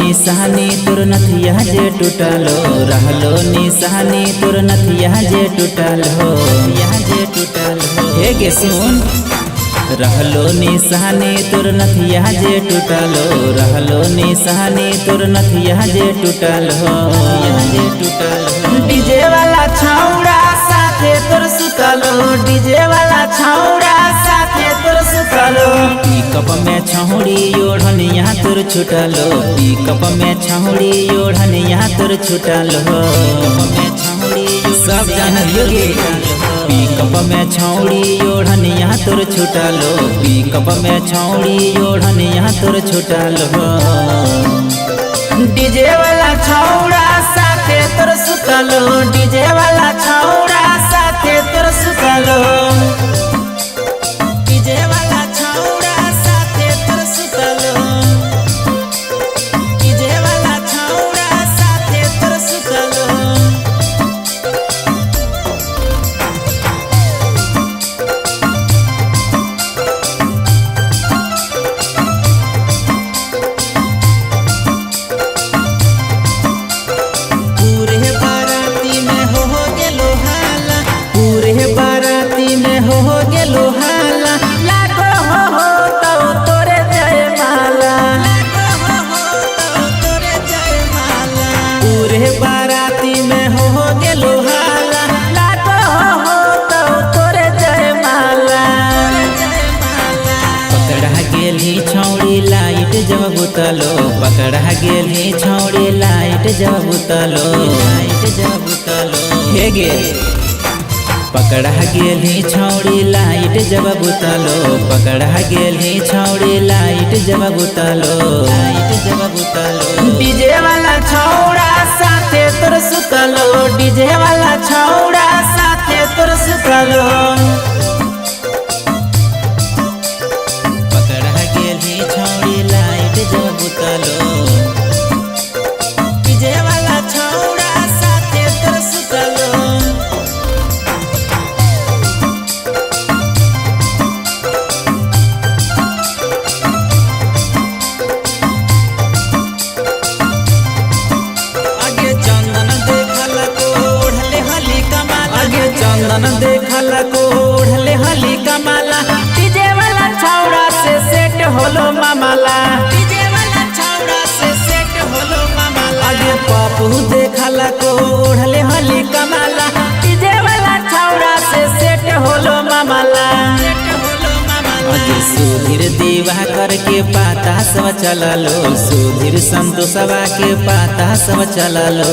निशानी तोर नथिया जे टूटलो रहलो निशानी तोर नथिया जे टूटलो यहाँ जे टूटलो हे गे सुन रहलो निशानी तोर नथिया जे टूटलो रहलो निशानी तोर नथिया जे टूटलो यहाँ जे टूटलो डीजे वाला छौड़ा साथे तोर सुतलो डीजे वाला छौड़ा साथे तोर सुतलो पिकअप में छौड़ी ओढ़न यहाँ तोर छुटलो पिकअप में छौड़ी ओढ़न यहाँ तोर छुटलो सब जान योगे पिकअप में छौड़ी ओढ़न यहाँ तोर छुटलो पिकअप में छौड़ी ओढ़न यहाँ तोर छुटलो डीजे वाला छौड़ा साथे तोर सुतलो डीजे वाला छौड़ा साथे तोर सुतलो डीजे वाला छौड़ा साथे तोर सुतलो डीजे वाला छौड़ा साथे तोर सुतलो बाराती में हो गेलो हाला लाटो हो तो तोरे जय माला पकड़ा गेली छौड़ी लाइट जब बुतलो पकड़ा गेली छौड़ी लाइट जब बुतलो हे गे पकड़ा गेली छौड़ी लाइट जब बुतलो पकड़ा गेली छौड़ी लाइट जब बुतलो डीजे वाला छौड़ा साथे तोर सुतलो डीजे वाला छौड़ा साथे तोर सुतलो पकड़ा गेली छौड़ी लाइट जब बुतलो डीजे वाला छौड़ा साथे तोर सुतलो चंदन देखला को ओढ़ले हली कमाला डीजे वाला छौड़ा से सेट होलो मामाला डीजे वाला छौड़ा से सेट होलो मामाला आगे पापू देखला को ओढ़ले हली कमाला डीजे वाला छौड़ा से सेट होलो मामाला आगे सुधीर दीवा करके पाता सब चललो सुधीर संतोषवा के पाता सब चललो